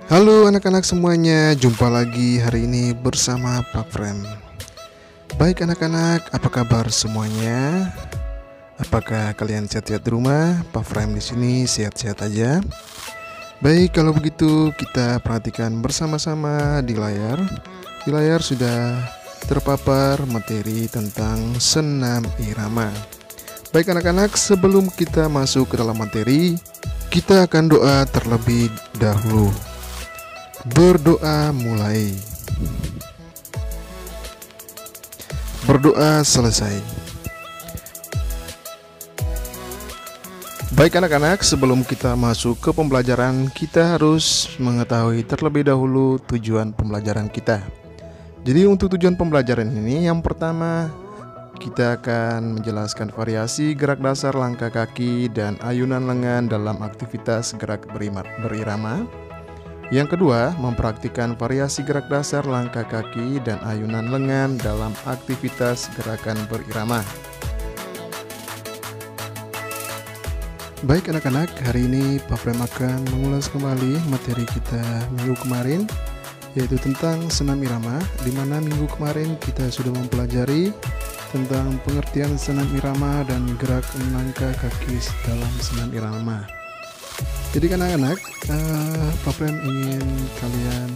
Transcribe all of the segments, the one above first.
Halo anak-anak semuanya, jumpa lagi hari ini bersama Pak Frem. Baik anak-anak, apa kabar semuanya? Apakah kalian sehat-sehat di rumah? Pak Frem di sini sehat-sehat aja. Baik, kalau begitu kita perhatikan bersama-sama di layar. Di layar sudah terpapar materi tentang senam irama. Baik anak-anak, sebelum kita masuk ke dalam materi, kita akan doa terlebih dahulu. Berdoa mulai. Berdoa selesai. Baik anak-anak, sebelum kita masuk ke pembelajaran, kita harus mengetahui terlebih dahulu tujuan pembelajaran kita. Jadi untuk tujuan pembelajaran ini, yang pertama kita akan menjelaskan variasi gerak dasar langkah kaki dan ayunan lengan dalam aktivitas gerak berirama. Yang kedua, mempraktikkan variasi gerak dasar langkah kaki dan ayunan lengan dalam aktivitas gerakan berirama. Baik anak-anak, hari ini Pak Frem akan mengulas kembali materi kita minggu kemarin, yaitu tentang senam irama, di mana minggu kemarin kita sudah mempelajari tentang pengertian senam irama dan gerak langkah kaki dalam senam irama. Jadi anak-anak, Pak Frem ingin kalian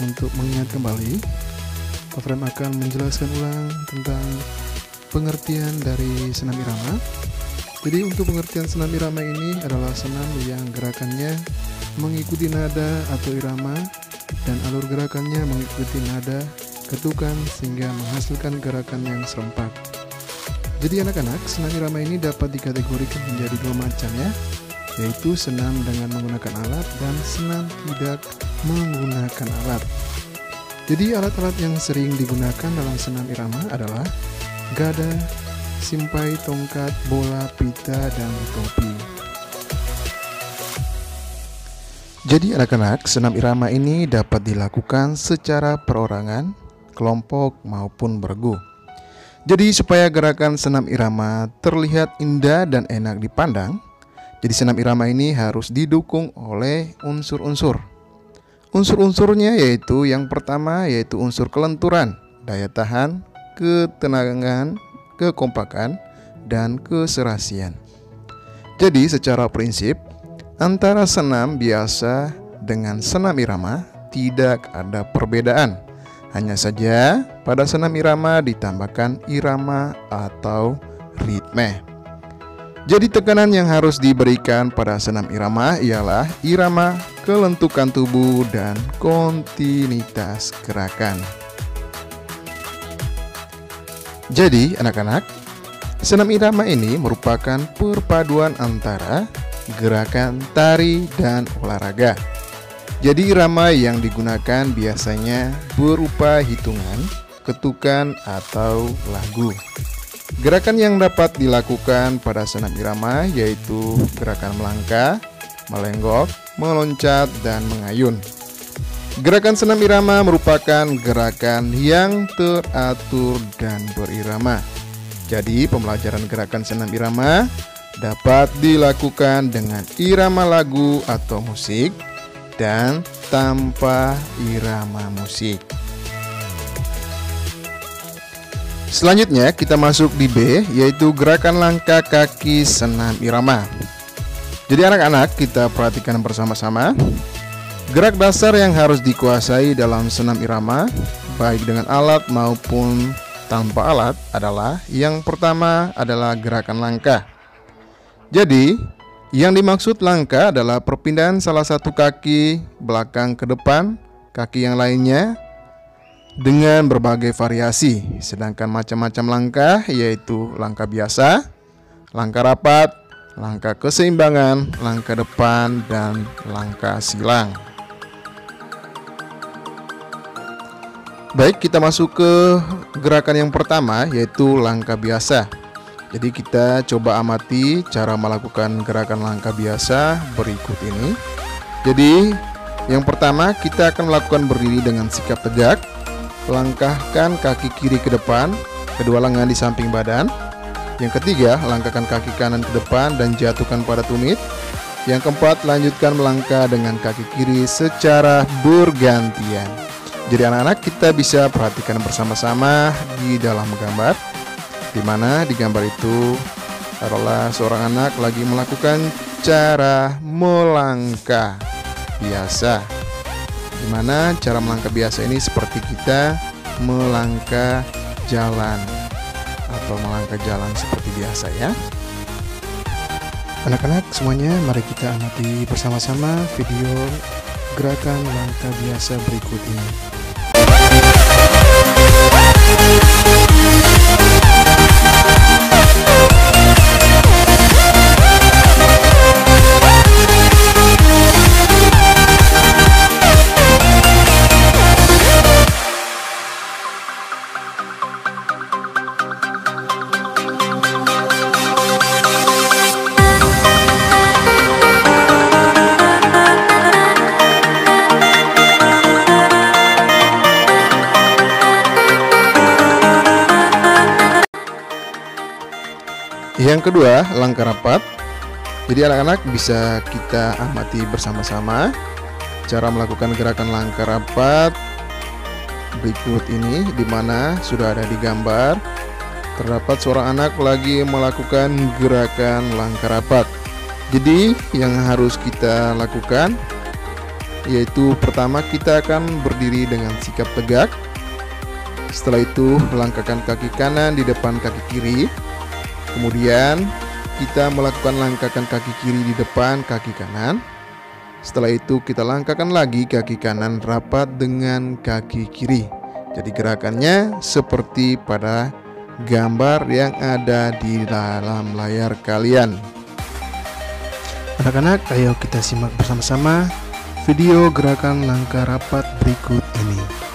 untuk mengingat kembali. Pak Frem akan menjelaskan ulang tentang pengertian dari senam irama. Jadi untuk pengertian senam irama ini adalah senam yang gerakannya mengikuti nada atau irama dan alur gerakannya mengikuti nada ketukan sehingga menghasilkan gerakan yang serempak. Jadi anak-anak, senam irama ini dapat dikategorikan menjadi dua macam ya, yaitu senam dengan menggunakan alat dan senam tidak menggunakan alat. Jadi alat-alat yang sering digunakan dalam senam irama adalah gada, simpai, tongkat, bola, pita, dan topi. Jadi anak-anak, senam irama ini dapat dilakukan secara perorangan, kelompok, maupun bergu. Jadi supaya gerakan senam irama terlihat indah dan enak dipandang, jadi senam irama ini harus didukung oleh unsur-unsur. Unsur-unsurnya yaitu yang pertama yaitu unsur kelenturan, daya tahan, ketenagan, kekompakan, dan keserasian. Jadi secara prinsip, antara senam biasa dengan senam irama tidak ada perbedaan. Hanya saja pada senam irama ditambahkan irama atau ritme. Jadi tekanan yang harus diberikan pada senam irama ialah irama, kelentukan tubuh, dan kontinuitas gerakan. Jadi anak-anak, senam irama ini merupakan perpaduan antara gerakan tari dan olahraga. Jadi irama yang digunakan biasanya berupa hitungan, ketukan, atau lagu. Gerakan yang dapat dilakukan pada senam irama yaitu gerakan melangkah, melenggok, meloncat, dan mengayun. Gerakan senam irama merupakan gerakan yang teratur dan berirama. Jadi pembelajaran gerakan senam irama dapat dilakukan dengan irama lagu atau musik dan tanpa irama musik. Selanjutnya kita masuk di B, yaitu gerakan langkah kaki senam irama. Jadi anak-anak, kita perhatikan bersama-sama. Gerak dasar yang harus dikuasai dalam senam irama, baik dengan alat maupun tanpa alat, adalah yang pertama adalah gerakan langkah. Jadi yang dimaksud langkah adalah perpindahan salah satu kaki belakang ke depan, kaki yang lainnya dengan berbagai variasi. Sedangkan macam-macam langkah yaitu langkah biasa, langkah rapat, langkah keseimbangan, langkah depan, dan langkah silang. Baik, kita masuk ke gerakan yang pertama yaitu langkah biasa. Jadi kita coba amati cara melakukan gerakan langkah biasa berikut ini. Jadi yang pertama kita akan melakukan berdiri dengan sikap tegak. Langkahkan kaki kiri ke depan, kedua lengan di samping badan. Yang ketiga, langkahkan kaki kanan ke depan dan jatuhkan pada tumit. Yang keempat, lanjutkan melangkah dengan kaki kiri secara bergantian. Jadi anak-anak, kita bisa perhatikan bersama-sama di dalam gambar, di mana di gambar itu adalah seorang anak lagi melakukan cara melangkah biasa. Di mana cara melangkah biasa ini seperti kita melangkah jalan atau melangkah jalan seperti biasa ya. Anak-anak semuanya, mari kita amati bersama-sama video gerakan langkah biasa berikut ini. Yang kedua, langkah rapat. Jadi anak-anak bisa kita amati bersama-sama cara melakukan gerakan langkah rapat berikut ini, di mana sudah ada di gambar. Terdapat seorang anak lagi melakukan gerakan langkah rapat. Jadi yang harus kita lakukan yaitu pertama kita akan berdiri dengan sikap tegak. Setelah itu langkahkan kaki kanan di depan kaki kiri. Kemudian kita melakukan langkahkan kaki kiri di depan kaki kanan. Setelah itu kita langkahkan lagi kaki kanan rapat dengan kaki kiri. Jadi gerakannya seperti pada gambar yang ada di dalam layar kalian. Anak-anak, ayo kita simak bersama-sama video gerakan langkah rapat berikut ini.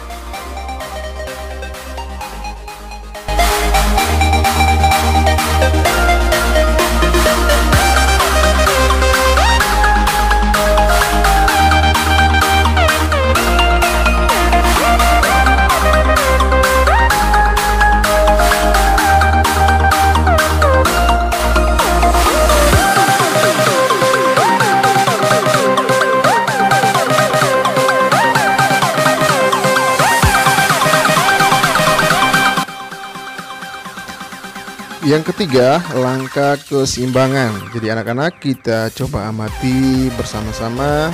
Yang ketiga, langkah keseimbangan. Jadi anak-anak, kita coba amati bersama-sama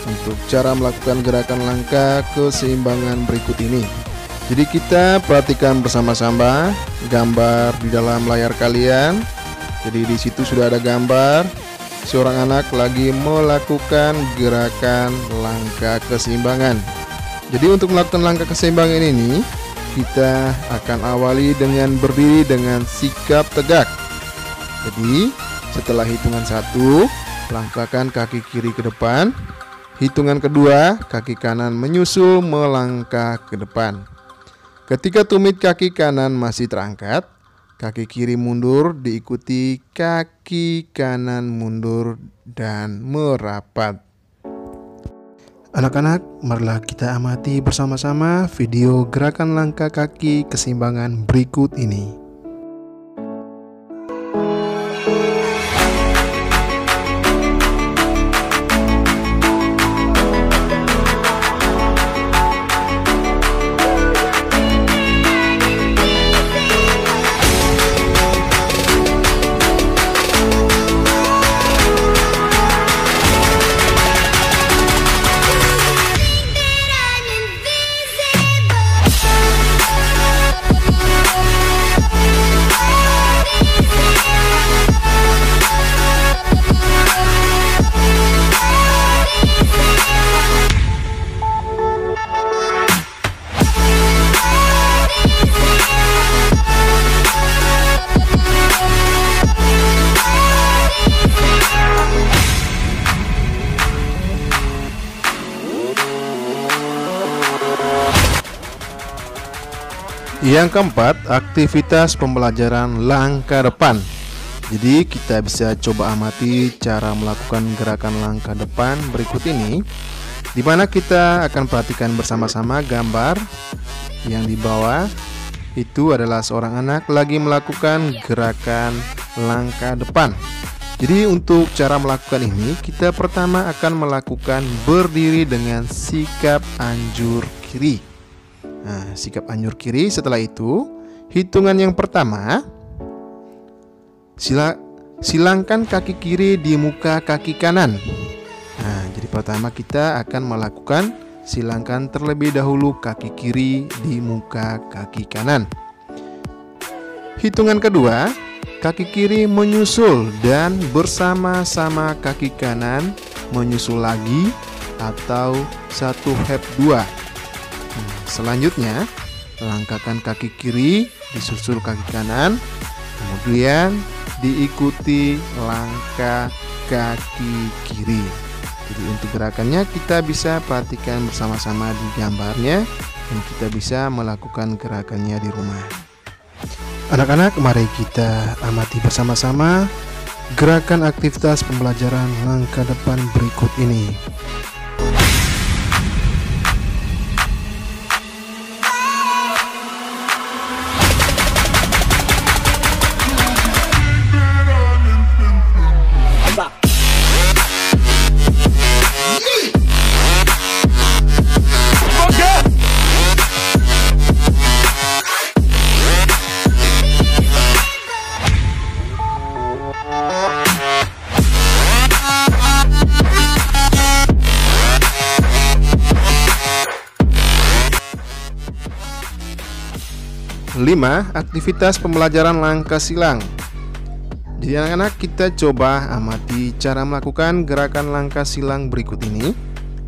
untuk cara melakukan gerakan langkah keseimbangan berikut ini. Jadi kita perhatikan bersama-sama gambar di dalam layar kalian. Jadi di situ sudah ada gambar seorang anak lagi melakukan gerakan langkah keseimbangan. Jadi untuk melakukan langkah keseimbangan ini, kita akan awali dengan berdiri dengan sikap tegak. Jadi setelah hitungan 1, langkahkan kaki kiri ke depan. Hitungan kedua, kaki kanan menyusul melangkah ke depan. Ketika tumit kaki kanan masih terangkat, kaki kiri mundur diikuti kaki kanan mundur dan merapat. Anak-anak, marilah kita amati bersama-sama video gerakan langkah kaki keseimbangan berikut ini. Yang keempat, aktivitas pembelajaran langkah depan. Jadi kita bisa coba amati cara melakukan gerakan langkah depan berikut ini, di mana kita akan perhatikan bersama-sama gambar yang di bawah. Itu adalah seorang anak lagi melakukan gerakan langkah depan. Jadi untuk cara melakukan ini, kita pertama akan melakukan berdiri dengan sikap anjur kiri. Nah, sikap anjur kiri. Setelah itu, hitungan yang pertama, silangkan kaki kiri di muka kaki kanan. Nah, jadi pertama kita akan melakukan silangkan terlebih dahulu kaki kiri di muka kaki kanan. Hitungan kedua, kaki kiri menyusul dan bersama-sama kaki kanan menyusul lagi atau satu hep 2. Selanjutnya, langkahkan kaki kiri disusul kaki kanan, kemudian diikuti langkah kaki kiri. Jadi untuk gerakannya kita bisa perhatikan bersama-sama di gambarnya dan kita bisa melakukan gerakannya di rumah. Anak-anak, mari kita amati bersama-sama gerakan aktivitas pembelajaran langkah depan berikut ini. Lima, aktivitas pembelajaran langkah silang. Jadi anak-anak, kita coba amati cara melakukan gerakan langkah silang berikut ini,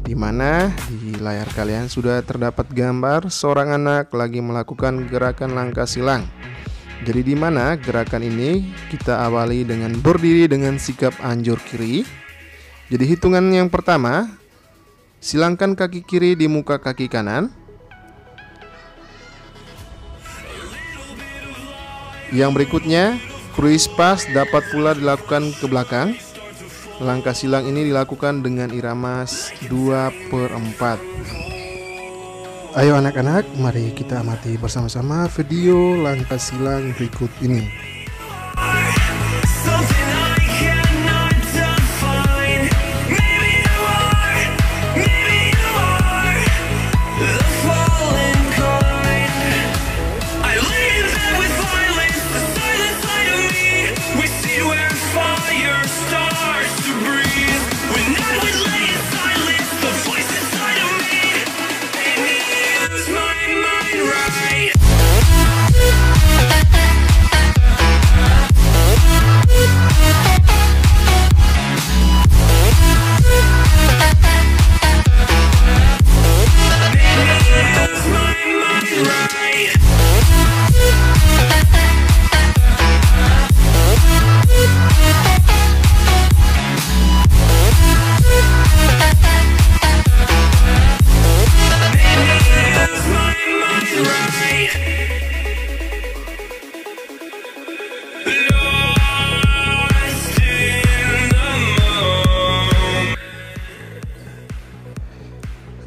di mana di layar kalian sudah terdapat gambar seorang anak lagi melakukan gerakan langkah silang. Jadi di mana gerakan ini kita awali dengan berdiri dengan sikap anjur kiri. Jadi hitungan yang pertama, silangkan kaki kiri di muka kaki kanan. Yang berikutnya, cruise pass dapat pula dilakukan ke belakang. Langkah silang ini dilakukan dengan irama 2/4. Ayo anak-anak, mari kita amati bersama-sama video langkah silang berikut ini.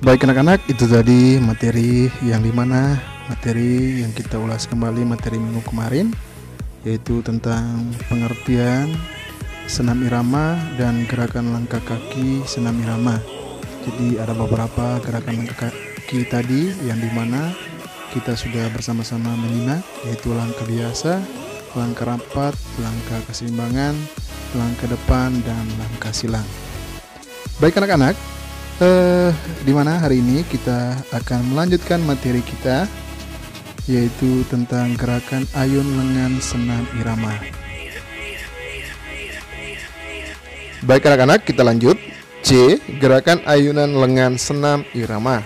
Baik anak-anak, itu tadi materi yang dimana materi yang kita ulas kembali materi minggu kemarin, yaitu tentang pengertian senam irama dan gerakan langkah kaki senam irama. Jadi ada beberapa gerakan langkah kaki tadi yang dimana kita sudah bersama-sama menyimak, yaitu langkah biasa, langkah rapat, langkah keseimbangan, langkah depan, dan langkah silang. Baik anak-anak, dimana hari ini kita akan melanjutkan materi kita, yaitu tentang gerakan ayun lengan senam irama. Baik anak-anak, kita lanjut. C. Gerakan ayunan lengan senam irama.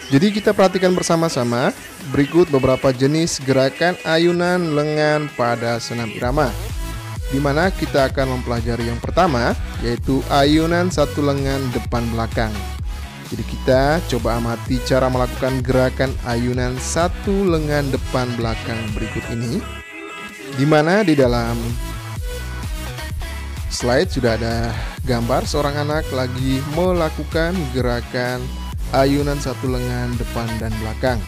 Jadi kita perhatikan bersama-sama berikut beberapa jenis gerakan ayunan lengan pada senam irama, di mana kita akan mempelajari yang pertama, yaitu ayunan satu lengan depan belakang. Jadi kita coba amati cara melakukan gerakan ayunan satu lengan depan belakang berikut ini, di mana di dalam slide sudah ada gambar seorang anak lagi melakukan gerakan ayunan satu lengan depan dan belakang.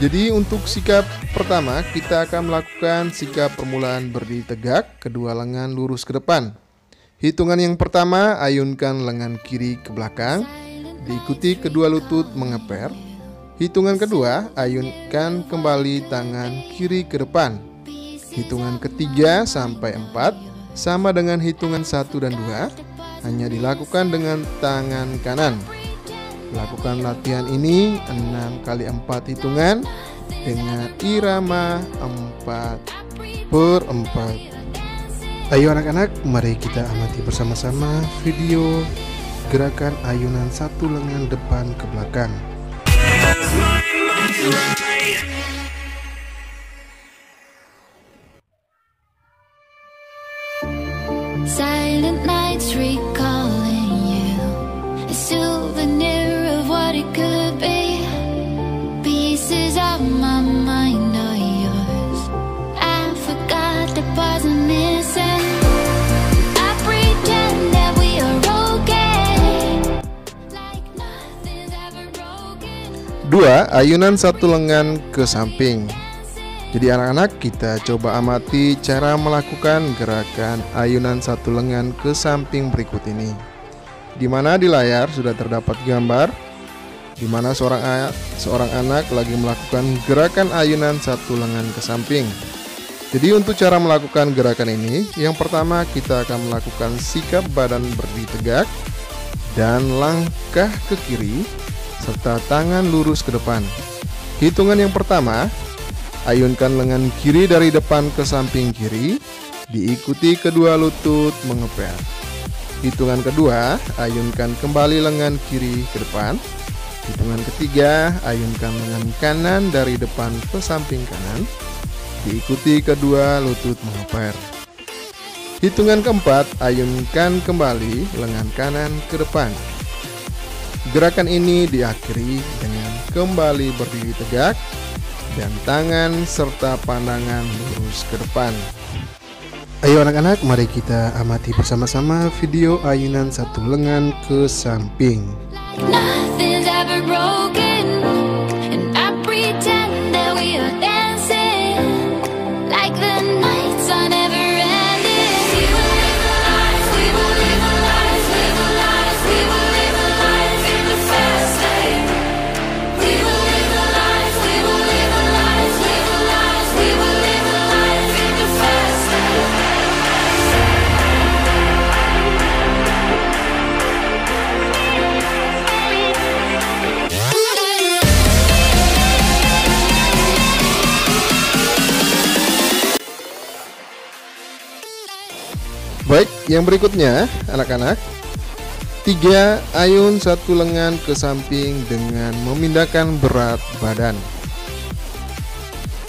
Jadi untuk sikap pertama kita akan melakukan sikap permulaan berdiri tegak, kedua lengan lurus ke depan. Hitungan yang pertama, ayunkan lengan kiri ke belakang, diikuti kedua lutut mengeper. Hitungan kedua, ayunkan kembali tangan kiri ke depan. Hitungan ketiga sampai 4 sama dengan hitungan 1 dan 2, hanya dilakukan dengan tangan kanan. Lakukan latihan ini 6 kali 4 hitungan dengan irama 4/4. Ayo anak-anak, mari kita amati bersama-sama video gerakan ayunan satu lengan depan ke belakang. Silent nights recalling you, a souvenir of what it could be. Pieces of my mind are yours. I forgot the parts I'm missing. I pretend that we are okay, like nothing's ever broken. 2. Ayunan satu lengan ke samping. Jadi anak-anak, kita coba amati cara melakukan gerakan ayunan satu lengan ke samping berikut ini. Di mana di layar sudah terdapat gambar di mana seorang anak lagi melakukan gerakan ayunan satu lengan ke samping. Jadi untuk cara melakukan gerakan ini, yang pertama kita akan melakukan sikap badan berdiri tegak dan langkah ke kiri serta tangan lurus ke depan. Hitungan yang pertama, ayunkan lengan kiri dari depan ke samping kiri, diikuti kedua lutut mengeper. Hitungan kedua, ayunkan kembali lengan kiri ke depan. Hitungan ketiga, ayunkan lengan kanan dari depan ke samping kanan, diikuti kedua lutut mengeper. Hitungan keempat, ayunkan kembali lengan kanan ke depan. Gerakan ini diakhiri dengan kembali berdiri tegak dan tangan serta pandangan lurus ke depan. Ayo anak-anak, mari kita amati bersama-sama video ayunan satu lengan ke samping. Nothing's ever broken, and I pretend that we are dancing like the nights are never ending. We will live a life, we will live a life, live a life, we will live a life in the fast lane. We will live a life, we will live a life, live a life, we will live a life in the fast lane. Baik, yang berikutnya anak-anak, 3. Ayun satu lengan ke samping dengan memindahkan berat badan.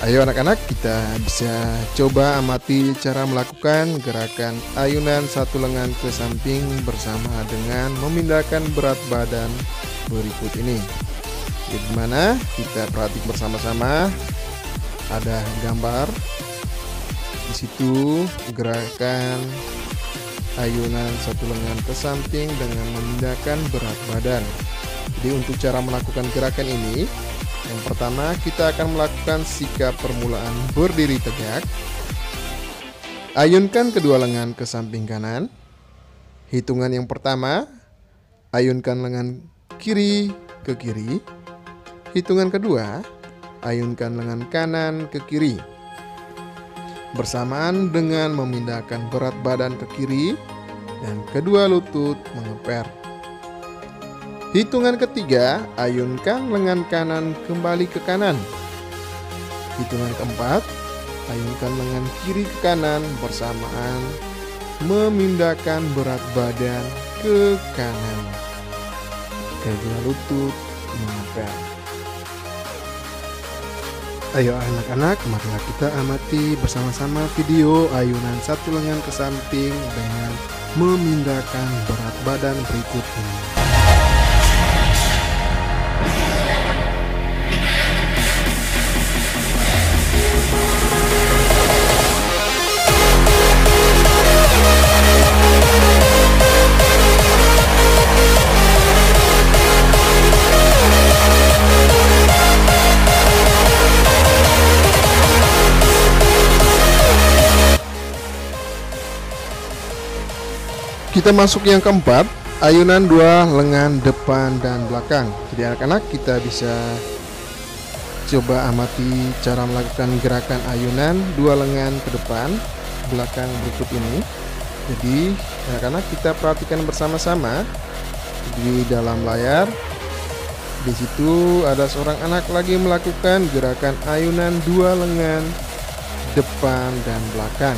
Ayo anak-anak, kita bisa coba amati cara melakukan gerakan ayunan satu lengan ke samping bersama dengan memindahkan berat badan berikut ini. Di mana kita perhatikan bersama-sama ada gambar. Di situ gerakan ayunan satu lengan ke samping dengan memindahkan berat badan. Jadi untuk cara melakukan gerakan ini, yang pertama kita akan melakukan sikap permulaan berdiri tegak. Ayunkan kedua lengan ke samping kanan. Hitungan yang pertama, ayunkan lengan kiri ke kiri. Hitungan kedua, ayunkan lengan kanan ke kiri. Bersamaan dengan memindahkan berat badan ke kiri dan kedua lutut mengeper. Hitungan ketiga, ayunkan lengan kanan kembali ke kanan. Hitungan keempat, ayunkan lengan kiri ke kanan bersamaan memindahkan berat badan ke kanan. Kedua lutut mengeper. Ayo anak-anak, marilah kita amati bersama-sama video ayunan satu lengan ke samping dengan memindahkan berat badan berikut ini. Kita masuk yang keempat, ayunan dua lengan depan dan belakang. Jadi anak-anak kita bisa coba amati cara melakukan gerakan ayunan dua lengan ke depan belakang berikut ini. Jadi anak-anak kita perhatikan bersama-sama di dalam layar. Di situ ada seorang anak lagi melakukan gerakan ayunan dua lengan depan dan belakang.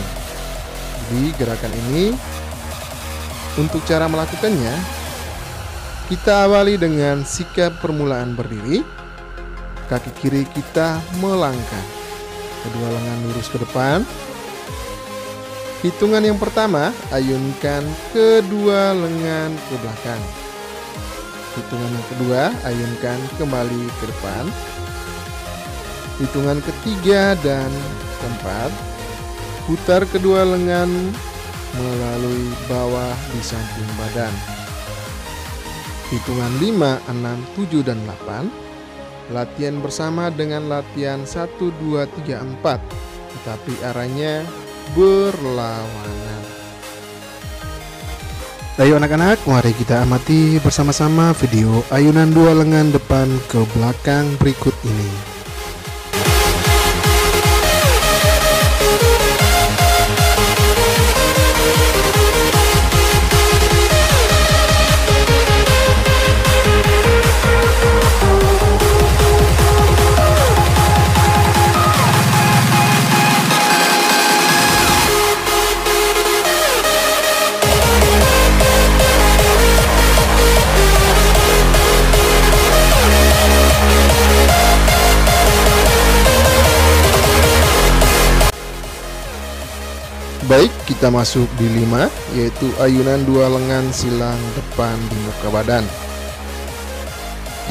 Jadi gerakan ini, untuk cara melakukannya, kita awali dengan sikap permulaan berdiri. Kaki kiri kita melangkah, kedua lengan lurus ke depan. Hitungan yang pertama, ayunkan kedua lengan ke belakang. Hitungan yang kedua, ayunkan kembali ke depan. Hitungan ketiga dan keempat, putar kedua lengan melalui bawah di samping badan. Hitungan 5, 6, 7, dan 8. Latihan bersama dengan latihan 1, 2, 3, 4, tetapi arahnya berlawanan. Ayo anak-anak, mari kita amati bersama-sama video ayunan dua lengan depan ke belakang berikut ini. Baik, kita masuk di 5, yaitu ayunan dua lengan silang depan di muka badan.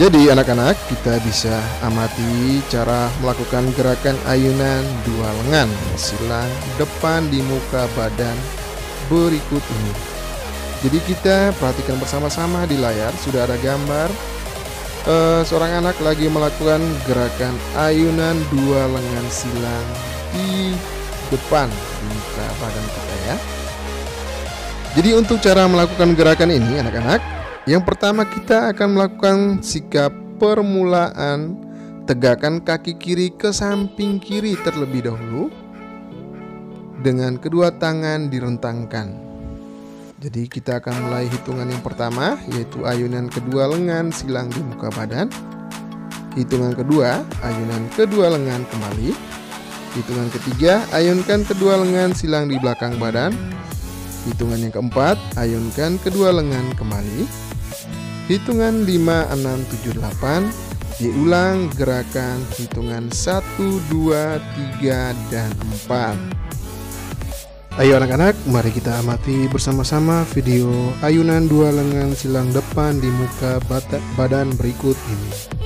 Jadi anak-anak kita bisa amati cara melakukan gerakan ayunan dua lengan silang depan di muka badan berikut ini. Jadi kita perhatikan bersama-sama di layar, sudah ada gambar seorang anak lagi melakukan gerakan ayunan dua lengan silang di depan di muka badan kita ya. Jadi untuk cara melakukan gerakan ini anak-anak, yang pertama kita akan melakukan sikap permulaan. Tegakkan kaki kiri ke samping kiri terlebih dahulu dengan kedua tangan direntangkan. Jadi kita akan mulai hitungan yang pertama, yaitu ayunan kedua lengan silang di muka badan. Hitungan kedua, ayunan kedua lengan kembali. Hitungan ketiga, ayunkan kedua lengan silang di belakang badan. Hitungan yang keempat, ayunkan kedua lengan kembali. Hitungan 5, 6, 7, 8. Diulang gerakan hitungan 1, 2, 3, dan 4. Ayo anak-anak, mari kita amati bersama-sama video ayunan dua lengan silang depan di muka badan berikut ini.